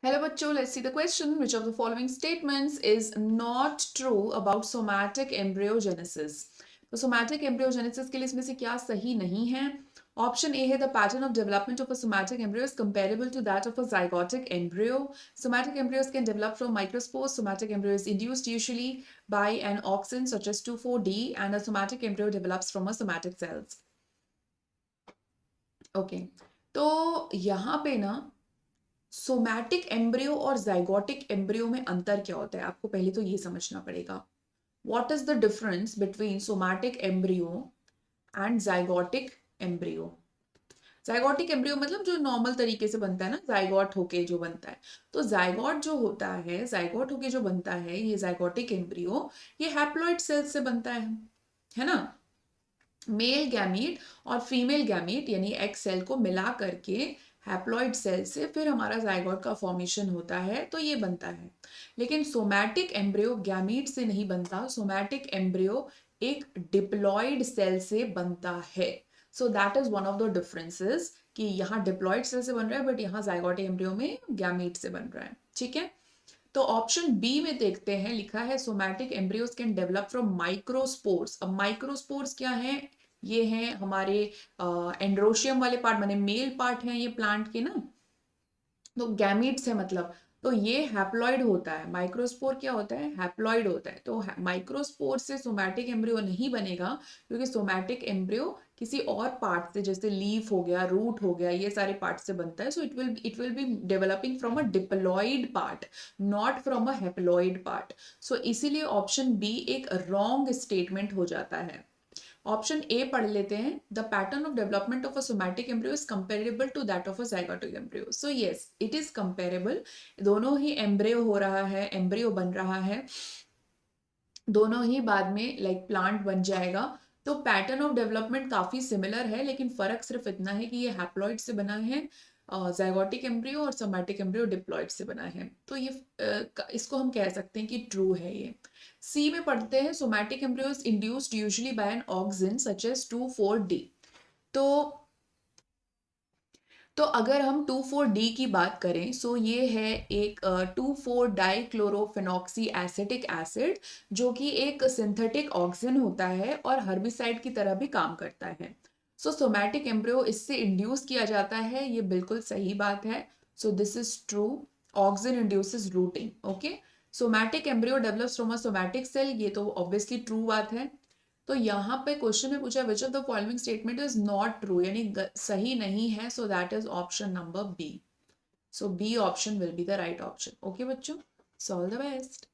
Hello बच्चों, let's see the question. Which of the following statements is not true about somatic embryogenesis? तो somatic embryogenesis के लिए इसमें से क्या सही नहीं है? ऑप्शन ए है the pattern of development of a somatic embryo is comparable to that of a zygotic embryo. Somatic embryos can develop from microspores. Somatic embryo is induced usually by an auxin such as 2,4-D and a somatic embryo develops from a somatic cells. Okay, तो यहाँ पे ना somatic embryo और zygotic embryo में अंतर क्या होता है आपको पहले तो ये समझना पड़ेगा. What is the difference between somatic embryo and zygotic embryo? Zygotic embryo मतलब जो नॉर्मल तरीके से बनता है ना, जाइगोट होके जो बनता है. तो जाइगोट जो होता है, जाइगोट होके जो बनता है, ये जाइगोटिक एम्ब्रियो, ये हैप्लॉइड सेल्स से बनता है ना. मेल गैमीट और फीमेल गैमीट यानी एक्स सेल को मिला करके हैप्लॉइड सेल से फिर हमारा जाइगोट का फॉर्मेशन होता है, तो ये बनता है. लेकिन सोमैटिक एम्ब्रियो गैमीट से नहीं बनता. सोमैटिक एम्ब्रियो एक डिप्लॉइड सेल से बनता है. So that is one of the differences कि यहाँ डिप्लॉइड सेल से बन रहा है बट यहाँ जाइगोटिक एम्ब्रियो में गैमीट से बन रहा है. ठीक है, तो ऑप्शन बी में देखते हैं, लिखा है somatic embryos can develop from microspores. अब माइक्रोस्पोर्स क्या है? ये हैं हमारे एंड्रोशियम वाले पार्ट, माने मेल पार्ट हैं ये प्लांट के ना. तो गैमीट्स है मतलब. तो ये हैप्लॉइड होता है. माइक्रोस्पोर क्या होता है? हैप्लॉइड होता है. तो माइक्रोस्पोर से सोमैटिक एम्ब्रियो नहीं बनेगा क्योंकि सोमैटिक एम्ब्रियो किसी और पार्ट से, जैसे लीफ हो गया, रूट हो गया, ये सारे पार्ट से बनता है. So it will be developing from a diploid part, not from a haploid part. So इसीलिए ऑप्शन बी एक रॉन्ग स्टेटमेंट हो जाता है. ऑप्शन ए पढ़ लेते हैं. The pattern of development of a somatic embryo is comparable to that of a zygotic embryo. So yes, it is comparable. दोनों ही एम्ब्रियो हो रहा है, एम्ब्रियो बन रहा है, दोनों ही बाद में लाइक प्लांट बन जाएगा. तो पैटर्न ऑफ डेवलपमेंट काफी सिमिलर है, लेकिन फर्क सिर्फ इतना है कि ये हैप्लॉइड से बना है जाइगोटिक एम्ब्रियो और सोमैटिक एम्ब्रियो डिप्लॉइड से बना है. तो ये इसको हम कह सकते हैं कि ट्रू है ये. सी में पढ़ते हैं somatic embryo is induced usually by an auxin such as 2,4-D. तो अगर हम 2,4-D की बात करें, सो ये है एक 2,4-डाइक्लोरोफेनॉक्सी एसिटिक एसिड, जो कि एक सिंथेटिक ऑक्सिन होता है और हर्बिसाइड की तरह भी काम करता है. सो सोमैटिक एम्ब्रियो इससे इंड्यूस किया जाता है, ये बिल्कुल सही बात है. So this is true. Auxin induces rooting. Okay, somatic embryo develops from a somatic cell, ये तो ऑब्वियसली ट्रू बात है. तो यहाँ पे क्वेश्चन में पूछा which of the following statement is not true, यानी सही नहीं है. So that is option number B. So B option will be the right option. Okay बच्चों, सो ऑल द बेस्ट.